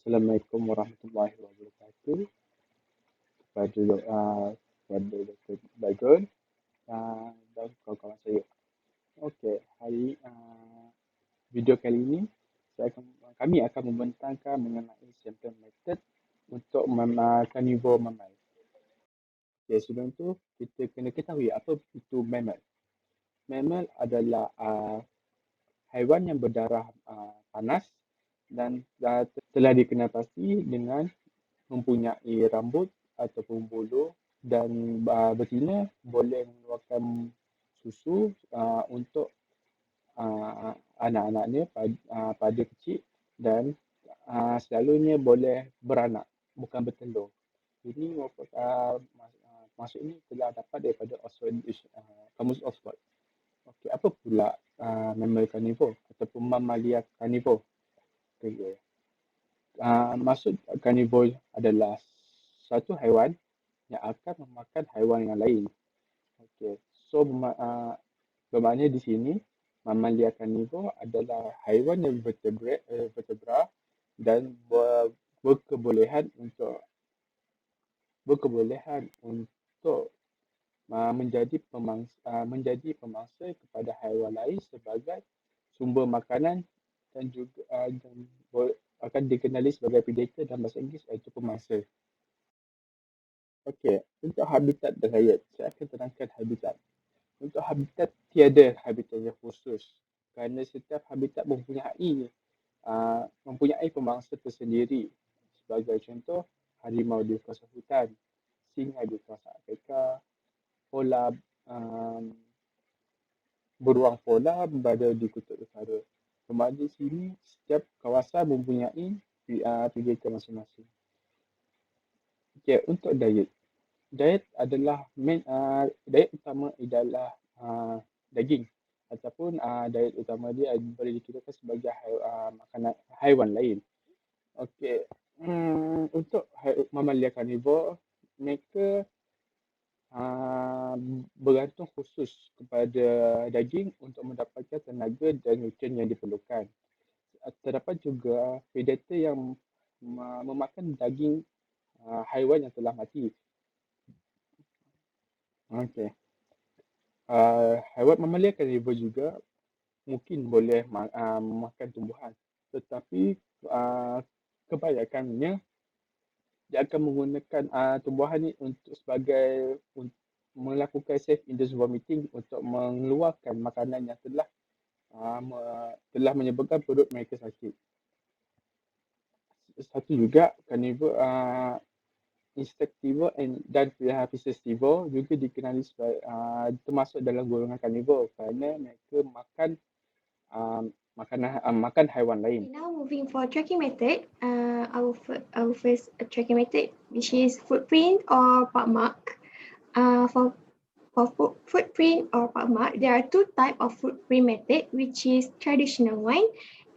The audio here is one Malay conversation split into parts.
Assalamualaikum warahmatullahi wabarakatuh kepada Dr. Bagun dan kawan-kawan saya. Okey, video kali ini kami akan membentangkan mengenai sampling method untuk carnivore mammal. Okey, sebelum tu kita kena ketahui apa itu mammal. Mammal adalah haiwan yang berdarah panas dan telah dikenal pasti dengan mempunyai rambut ataupun bulu dan betina boleh mengeluarkan susu untuk anak-anaknya pada kecil dan selalunya boleh beranak, bukan bertelur. Ini maksud ini telah dapat daripada Kamus Oxford. Okey, apa pula mammal carnivore ataupun mamalia carnivore? Okay. Maksud carnivore adalah satu haiwan yang akan memakan haiwan yang lain. Okay. So bermakna di sini mamalia carnivore adalah haiwan yang vertebra dan berkebolehan untuk menjadi pemangsa kepada haiwan lain sebagai sumber makanan dan juga akan dikenali sebagai predator dalam bahasa Inggeris iaitu pemangsa. Okey, untuk habitat berhayat, saya akan terangkan habitat. Untuk habitat, tiada habitat yang khusus kerana setiap habitat mempunyai pemangsa tersendiri. Sebagai contoh, harimau di kawasan hutan, singa di kawasan Afrika, beruang polar berada di kutub utara. Bermakna di sini setiap kawasan mempunyai predator masing-masing. Okey, untuk diet. Diet utama adalah daging ataupun diet utama dia boleh dikirakan sebagai makanan haiwan lain. Okey, untuk mamalia carnivore, mereka bergantung khusus kepada daging untuk mendapatkan tenaga dan nutrien yang diperlukan. Terdapat juga predator yang memakan daging haiwan yang telah mati. Okey. Haiwan mamalia carnivore juga mungkin boleh makan tumbuhan, tetapi kebanyakannya dia akan menggunakan tumbuhan ini untuk melakukan self-induced vomiting untuk mengeluarkan makanan yang telah menyebabkan perut mereka sakit. Satu juga carnivore insectivore dan piscivorous juga dikenali sebagai termasuk dalam golongan carnivore kerana mereka makan haiwan lain. Okay, now moving for tracking method, our first tracking method, which is footprint or path mark. For footprint or path mark, there are two types of footprint method, which is traditional one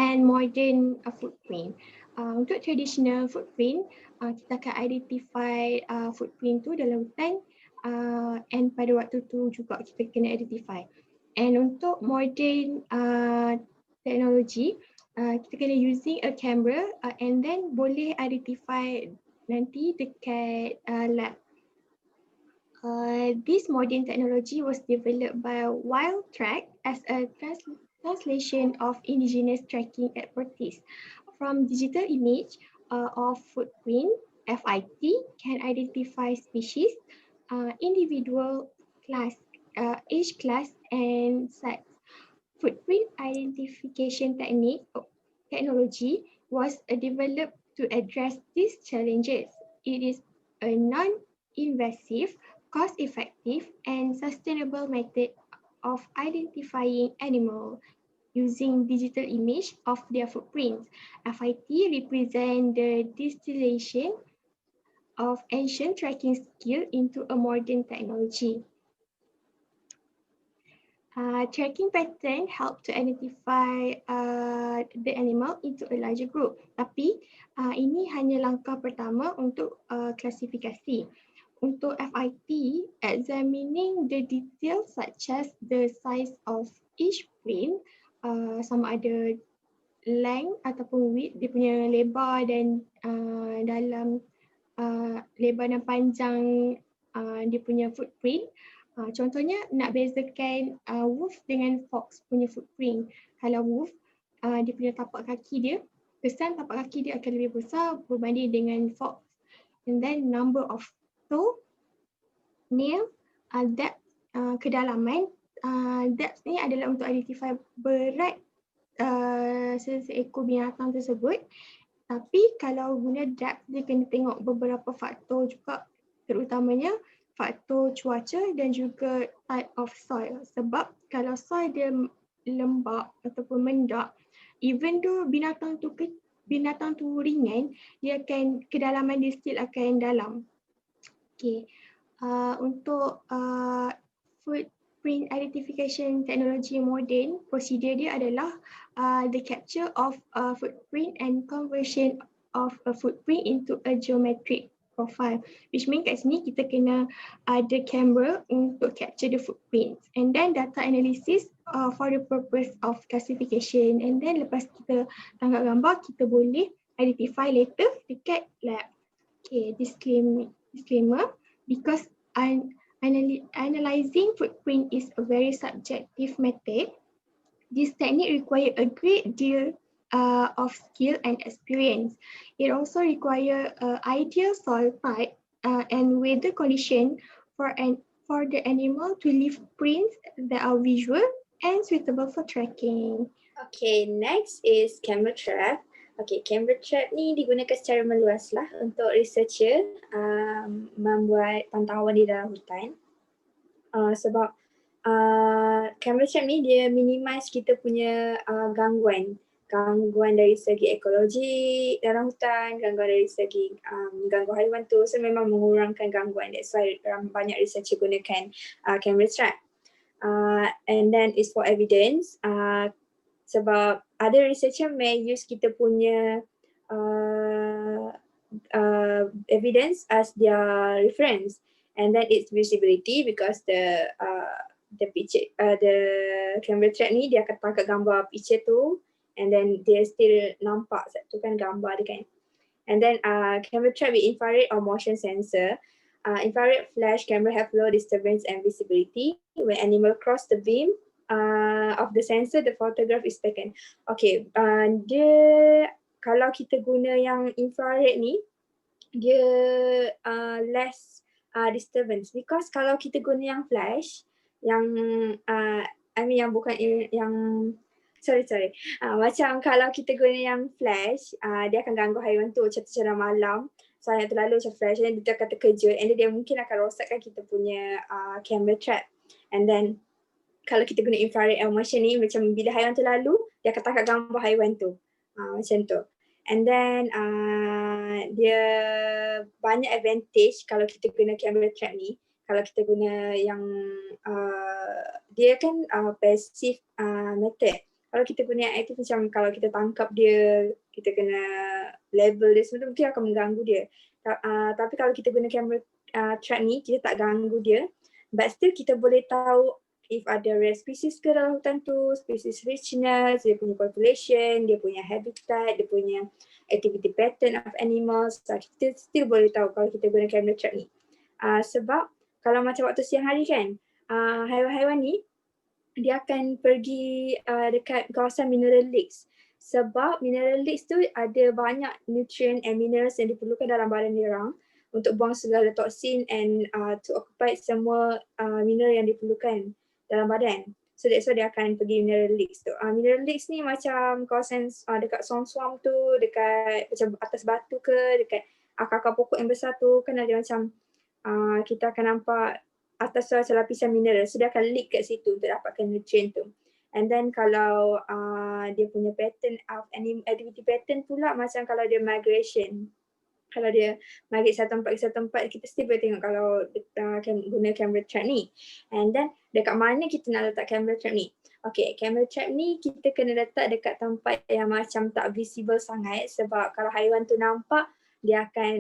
and modern footprint. Untuk traditional footprint, kita akan identify footprint tu dalam hutan and pada waktu tu juga kita kena identify. And untuk modern technology, kita kena using a camera and then boleh identify nanti dekat lab. This modern technology was developed by Wildtrack as a translation of indigenous tracking expertise. From digital image of footprint, FIT can identify species, individual class, age class, and sex. Footprint identification technology was developed to address these challenges. It is a non-invasive, cost-effective, and sustainable method of identifying animals using digital image of their footprints. FIT represents the distillation of ancient tracking skill into a modern technology. Tracking pattern help to identify the animal into a larger group. Tapi ini hanya langkah pertama untuk klasifikasi. Untuk FIT, examining the details such as the size of each print, sama ada length ataupun width, dia punya lebar dan dalam lebar dan panjang dia punya footprint. Contohnya nak bezakan wolf dengan fox punya footprint. Kalau wolf, dia punya tapak kaki dia, kesan tapak kaki dia akan lebih besar berbanding dengan fox. And then number of toe, nail, depth, kedalaman. Depth ni adalah untuk identify berat seekor binatang tersebut. Tapi kalau guna depth, dia kena tengok beberapa faktor juga, terutamanya faktor cuaca dan juga type of soil. Sebab kalau soil dia lembap ataupun mendak, even though binatang tu ringan, dia akan, kedalaman dia still akan dalam. Okay. Untuk footprint identification technology moden, prosedur dia adalah the capture of a footprint and conversion of a footprint into a geometric profile, which means kat sini kita kena ada kamera untuk capture the footprint, and then data analysis for the purpose of classification, and then lepas kita tangkap gambar, kita boleh identify later dekat lab. Okay, disclaimer, because analyzing footprint is a very subjective method, this technique requires a great deal of skill and experience. It also requires ideal soil type and weather condition for the animal to leave prints that are visual and suitable for tracking. Okay, next is camera trap. Okay, camera trap ni digunakan secara meluas lah untuk researcher membuat pantauan di dalam hutan. Sebab camera trap ni dia minimize kita punya gangguan dari segi ekologi dalam hutan, gangguan dari segi gangguan haiwan tu. So memang mengurangkan gangguan. That's why banyak researcher gunakan camera trap. And then it's for evidence. Sebab ada researcher may use kita punya evidence as their reference, and then its visibility, because the picture, the camera trap ni dia akan tangkap gambar picture tu, and then dia still nampak satu kan gambar dia kan. And then camera trap with infrared or motion sensor. Infrared flash camera have low disturbance and visibility. When animal cross the beam of the sensor, the photograph is taken. Okay, dia kalau kita guna yang infrared ni, dia less disturbance, because kalau kita guna yang flash, yang yang bukan yang macam kalau kita guna yang flash, dia akan ganggu haiwan tu cerah malam. So yang terlalu macam flash, dan dia akan terkejut, and dia mungkin akan rosakkan kita punya camera trap. And then kalau kita guna infrared motion ni, macam bila haiwan tu lalu, dia akan tangkap gambar haiwan tu. Macam tu. And then dia banyak advantage kalau kita guna camera trap ni. Kalau kita guna yang dia kan passive method. Kalau kita guna yang active, macam kalau kita tangkap dia, kita kena label dia semua, mungkin akan mengganggu dia. Tapi kalau kita guna camera trap ni, kita tak ganggu dia. But still kita boleh tahu if ada rare species ke dalam hutan tu, species richness, dia punya population, dia punya habitat, dia punya activity pattern of animals. Kita still boleh tahu kalau kita guna camera trap ni. Sebab kalau macam waktu siang hari kan, haiwan-haiwan ni dia akan pergi dekat kawasan mineral lakes. Sebab mineral lakes tu ada banyak nutrient and minerals yang diperlukan dalam badan dia orang untuk buang segala toksin and to occupy semua mineral yang diperlukan dalam badan. So that's why dia akan pergi mineral lakes tu. Mineral lakes ni macam kawasan dekat swamp tu, dekat macam atas batu ke, dekat akar-akar pokok yang besar tu, kan ada macam kita akan nampak atas macam lapisan mineral. So dia akan leak kat situ untuk dapatkan nutrient tu. And then kalau dia punya pattern of activity pattern pula, macam kalau dia migration. Kalau dia migrate satu tempat ke satu tempat, kita still boleh tengok kalau guna camera trap ni. And then dekat mana kita nak letak camera trap ni? Okay, camera trap ni kita kena letak dekat tempat yang macam tak visible sangat, sebab kalau haiwan tu nampak, dia akan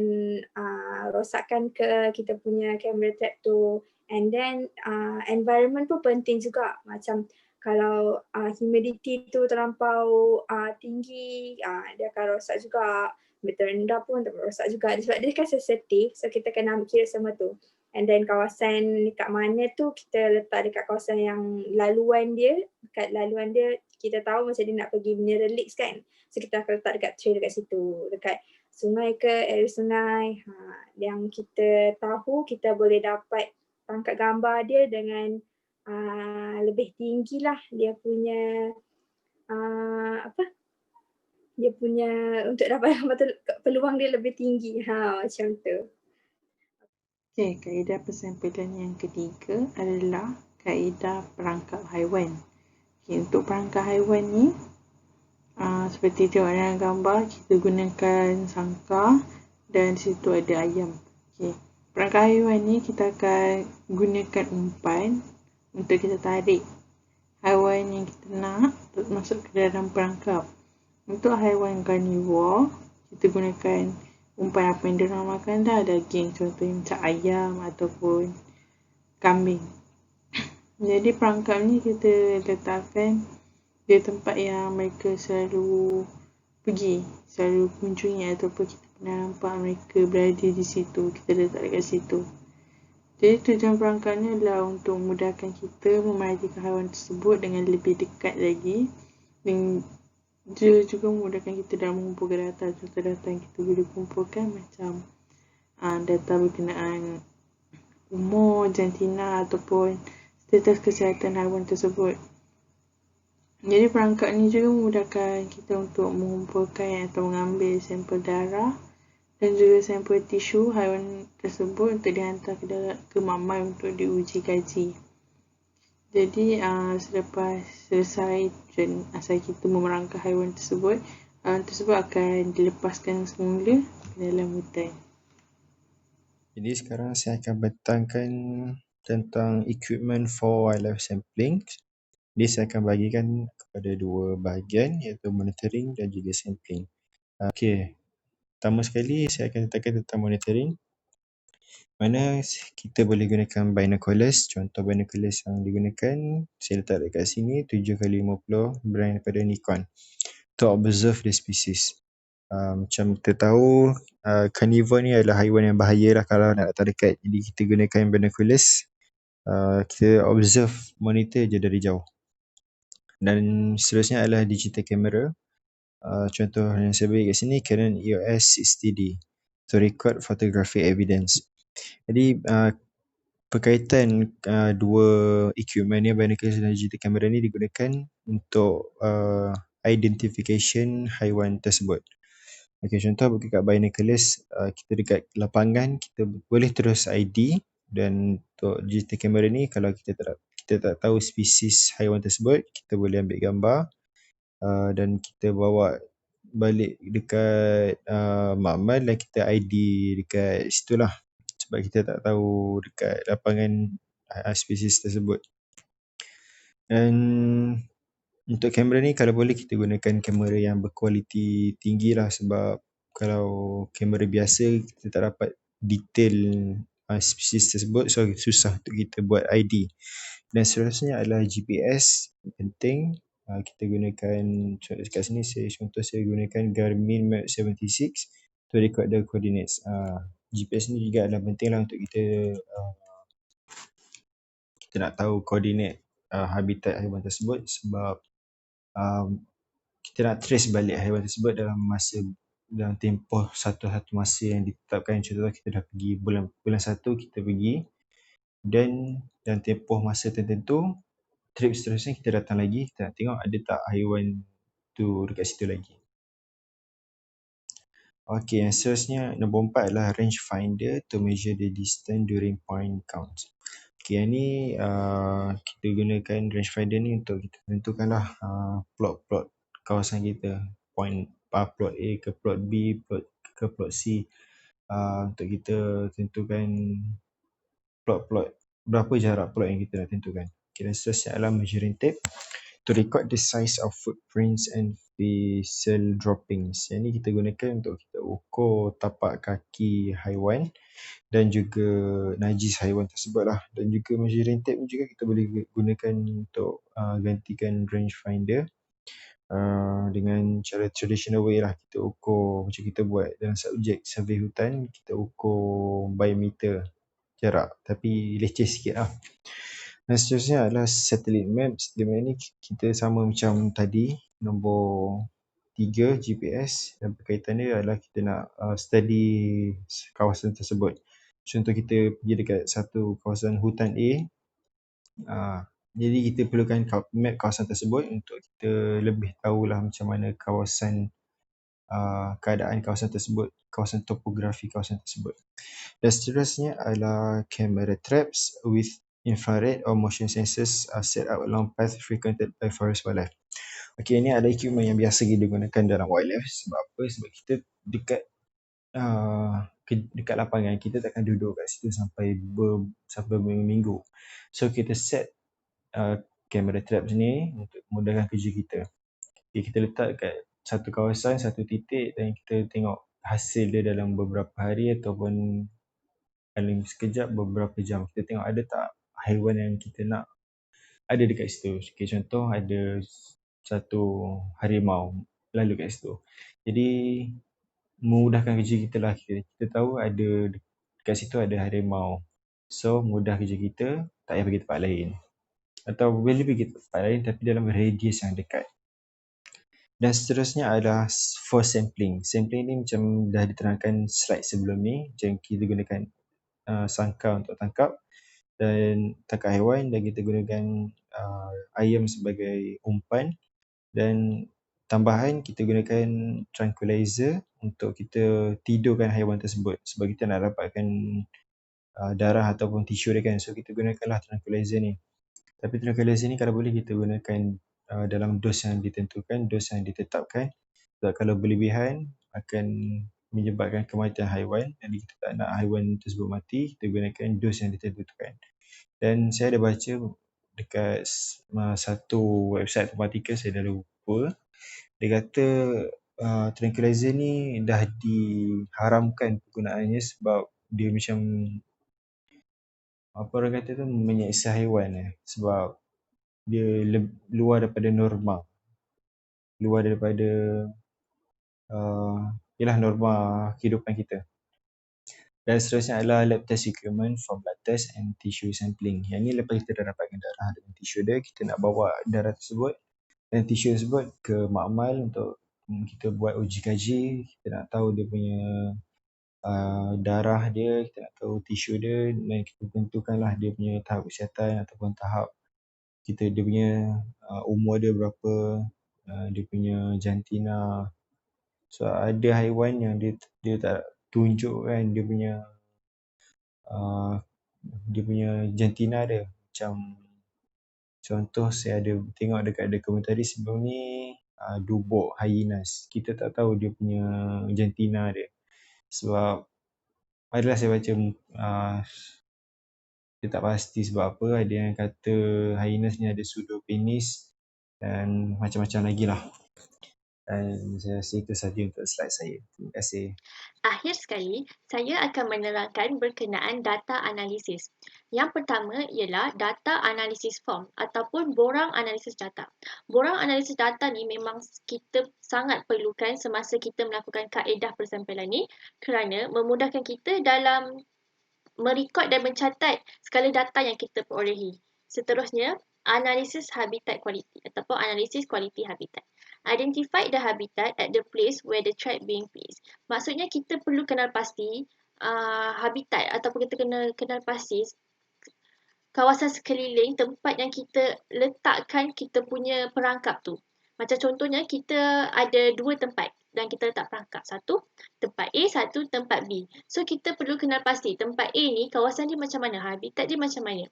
rosakkan ke kita punya camera trap tu. And then environment pun penting juga. Macam Kalau humidity tu terlampau tinggi, dia akan rosak juga. Meter rendah pun rosak juga. Sebab dia kan sensitif, so kita kena ambil kira semua tu. And then kawasan dekat mana tu kita letak dekat kawasan yang laluan dia. Dekat laluan dia kita tahu macam dia nak pergi Mineral Lakes kan. So kita akan letak dekat trail dekat situ. Dekat sungai ke, air sungai. Yang kita tahu kita boleh dapat tangkap gambar dia dengan lebih tinggi lah dia punya dia punya untuk dapat gambar tu peluang dia lebih tinggi macam tu. Okey, kaedah persampaian yang ketiga adalah kaedah perangkap haiwan. Okey, untuk perangkap haiwan ni seperti tengok dalam gambar, kita gunakan sangkar dan situ ada ayam. Okey, perangkap haiwan ni kita akan gunakan umpan untuk kita tarik haiwan yang kita nak masuk ke dalam perangkap. Untuk haiwan karnivor, kita gunakan umpan apa yang diorang makan dah, daging, contohnya macam ayam ataupun kambing. Jadi perangkap ni kita letakkan di tempat yang mereka selalu pergi, selalu kunjungi ataupun kita pernah nampak mereka berada di situ, kita letak dekat situ. Jadi tujuan perangkap ni adalah untuk memudahkan kita memerhatikan haiwan tersebut dengan lebih dekat lagi, dan dia juga memudahkan kita dalam mengumpulkan data. Contoh data yang kita boleh kumpulkan macam data berkenaan umur, jantina ataupun status kesihatan haiwan tersebut. Jadi perangkap ni juga memudahkan kita untuk mengumpulkan atau mengambil sampel darah dan juga sampel tisu haiwan tersebut untuk dihantar ke mammal untuk diuji kaji. Jadi selepas selesai tujuan asal kita memerangkap haiwan tersebut, akan dilepaskan semula ke dalam hutan. Jadi sekarang saya akan bentangkan tentang equipment for wildlife sampling. Jadi saya akan bagikan kepada dua bahagian, iaitu monitoring dan juga sampling. Okey, pertama sekali saya akan katakan tentang monitoring, mana kita boleh gunakan binoculars. Contoh binoculars yang digunakan saya letak dekat sini 7x50 brand daripada Nikon, to observe the species. Macam kita tahu carnivore ni adalah haiwan yang bahaya lah kalau nak datang dekat. Jadi kita gunakan binoculars, kita observe, monitor je dari jauh. Dan seterusnya adalah digital camera. Contoh yang saya bagi kat sini Canon EOS 60D to record photographic evidence. Jadi berkaitan dua equipment ni, binoculars dan digital camera ni digunakan untuk identification haiwan tersebut. Okey, contoh dekat binoculars, kita dekat lapangan kita boleh terus ID, dan untuk digital camera ni kalau kita tak tahu spesies haiwan tersebut, kita boleh ambil gambar dan kita bawa balik dekat makmal dan kita ID dekat situ lah, sebab kita tak tahu dekat lapangan spesies tersebut. Dan untuk kamera ni kalau boleh kita gunakan kamera yang berkualiti tinggi lah, sebab kalau kamera biasa kita tak dapat detail spesies tersebut, so susah untuk kita buat ID. Dan seterusnya adalah GPS, penting. Kita gunakan, kat sini saya gunakan Garmin Map 76 to record the coordinates. GPS ni juga adalah penting lah untuk kita nak tahu koordinat habitat haiwan tersebut, sebab kita nak trace balik haiwan tersebut dalam tempoh satu masa yang ditetapkan. Contohnya kita dah pergi bulan 1 kita pergi, dan dalam tempoh masa tertentu, trip seterusnya kita datang lagi, kita nak tengok ada tak haiwan tu dekat situ lagi. Okey, yang seterusnya nombor 4 adalah range finder to measure the distance during point count. Okey, yang ni kita gunakan range finder ni untuk kita tentukanlah plot kawasan kita, point plot A ke plot B ke plot C, untuk kita tentukan plot berapa jarak plot yang kita nak tentukan. Okay, dan seterusnya adalah measuring tape to record the size of footprints and facial droppings. Yang ni kita gunakan untuk kita ukur tapak kaki haiwan dan juga najis haiwan tersebut lah. Dan juga measuring tape juga kita boleh gunakan untuk gantikan rangefinder dengan cara traditional way lah. Kita ukur macam kita buat dalam subjek survey hutan, kita ukur by meter jarak, tapi leceh sikit lah. Dan seterusnya adalah satellite maps, di mana ni kita sama macam tadi, nombor 3 GPS, dan berkaitan dia adalah kita nak study kawasan tersebut. Contoh kita pergi dekat satu kawasan hutan A, jadi kita perlukan map kawasan tersebut untuk kita lebih tahulah macam mana kawasan, keadaan kawasan tersebut, kawasan topografi kawasan tersebut. Dan seterusnya adalah camera traps with infrared or motion sensors are set up along path frequented by forest wildlife. Okey, ini adalah equipment yang biasa kita gunakan dalam wildlife. Sebab apa? Sebab kita dekat dekat lapangan, kita takkan duduk kat situ sampai berminggu-minggu. So kita set camera traps ni untuk memudahkan kerja kita. Okay, kita letak kat satu kawasan, satu titik, dan kita tengok hasil dia dalam beberapa hari ataupun paling sekejap beberapa jam. Kita tengok ada tak haiwan yang kita nak ada dekat situ. Okay, contoh ada satu harimau lalu kat situ. Jadi memudahkan kerja kita lah. Kita tahu ada dekat situ ada harimau. So mudah kerja kita, tak payah pergi tempat lain. Atau boleh pergi tempat lain tapi dalam radius yang dekat. Dan seterusnya adalah for sampling. Sampling ni macam dah diterangkan slide sebelum ni. Macam kita gunakan sangkar untuk tangkap dan tangkap haiwan, dan kita gunakan ayam sebagai umpan, dan tambahan kita gunakan tranquilizer untuk kita tidurkan haiwan tersebut sebab kita nak dapatkan darah ataupun tisu dia kan. So kita gunakanlah tranquilizer ni. Tapi tranquilizer ni kalau boleh kita gunakan dalam dos yang ditentukan, dos yang ditetapkan. Sebab kalau berlebihan akan menyebabkan kematian haiwan. Jadi kita tak nak haiwan tersebut mati, kita gunakan dos yang ditentukan. Dan saya ada baca dekat satu website informatikal, saya dah lupa. Dia kata tranquilizer ni dah diharamkan penggunaannya sebab dia macam apa orang kata tu, menyeksa haiwan sebab dia luar daripada norma, luar daripada norma kehidupan kita. Dan seterusnya adalah lab test equipment for blood test and tissue sampling. Yang ni lepas kita dah dapatkan darah dan tisu dia, kita nak bawa darah tersebut dan tisu tersebut ke makmal untuk kita buat uji kaji. Kita nak tahu dia punya darah dia, kita nak tahu tisu dia, dan kita tentukanlah dia punya tahap kesihatan ataupun tahap dia punya umur dia berapa, dia punya jantina. So ada haiwan yang dia tak tunjukkan dia punya jantina dia. Macam contoh saya ada tengok dekat dokumentari sebelum ni, dubuk hyenas. Kita tak tahu dia punya jantina dia. Sebab adalah saya baca dia tak pasti sebab apa. Ada yang kata hyenas ni ada pseudopenis dan macam-macam lagi lah. Dan saya rasa itu sahaja untuk slide saya. Terima kasih. Akhir sekali, saya akan menerangkan berkenaan data analisis. Yang pertama ialah data analisis form ataupun borang analisis data. Borang analisis data ni memang kita sangat perlukan semasa kita melakukan kaedah persampalan ni kerana memudahkan kita dalam merekod dan mencatat segala data yang kita perolehi. Seterusnya, analisis habitat quality ataupun analisis quality habitat. Identify the habitat at the place where the tribe being placed. Maksudnya kita perlu kenal pasti habitat ataupun kita kenal pasti kawasan sekeliling tempat yang kita letakkan kita punya perangkap tu. Macam contohnya kita ada dua tempat dan kita letak perangkap. Satu tempat A, satu tempat B. So kita perlu kenal pasti tempat A ni kawasan dia macam mana, habitat dia macam mana.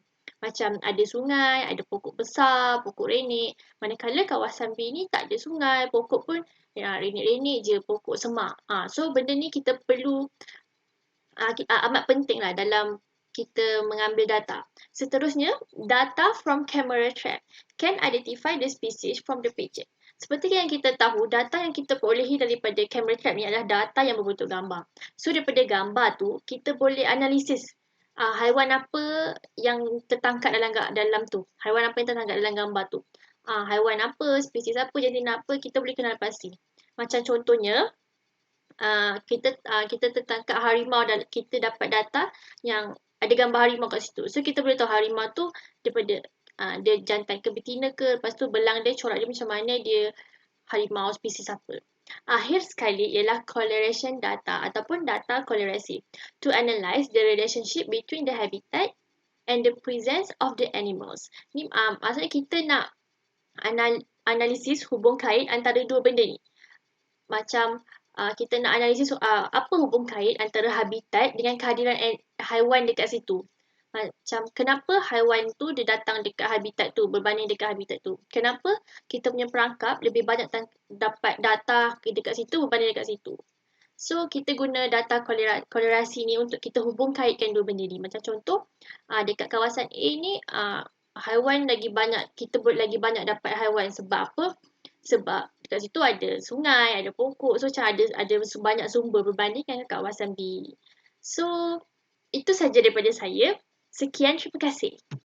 Macam ada sungai, ada pokok besar, pokok renik. Manakala kawasan B ni tak ada sungai, pokok pun renik-renik je, pokok semak. So benda ni kita perlu amat penting lah dalam kita mengambil data. Seterusnya, data from camera trap can identify the species from the picture. Seperti yang kita tahu, data yang kita perolehi daripada camera trap ni adalah data yang berbentuk gambar. So daripada gambar tu, kita boleh analisis haiwan apa yang tertangkap dalam tu. Haiwan apa yang tertangkap dalam gambar tu. Haiwan apa, spesies apa, jenis apa, kita boleh kenal pasti. Macam contohnya, kita tertangkap harimau dan kita dapat data yang ada gambar harimau kat situ. So kita boleh tahu harimau tu daripada dia jantan ke betina ke, lepas tu belang dia, corak dia macam mana, dia harimau spesies apa. Akhir sekali ialah correlation data ataupun data correlation to analyze the relationship between the habitat and the presence of the animals. Ni maksudnya kita nak analisis hubung kait antara dua benda ni. Macam kita nak analisis apa hubung kait antara habitat dengan kehadiran haiwan dekat situ. Macam kenapa haiwan tu dia datang dekat habitat tu berbanding dekat habitat tu. Kenapa kita punya perangkap lebih banyak dapat data dekat situ berbanding dekat situ. So kita guna data korelasi ni untuk kita hubung kaitkan dua benda ni. Macam contoh dekat kawasan A ni haiwan lagi banyak, kita lagi banyak dapat haiwan. Sebab apa? Sebab dekat situ ada sungai, ada pokok. So macam ada banyak sumber berbandingkan kawasan B. So itu saja daripada saya. Sekian, terima kasih.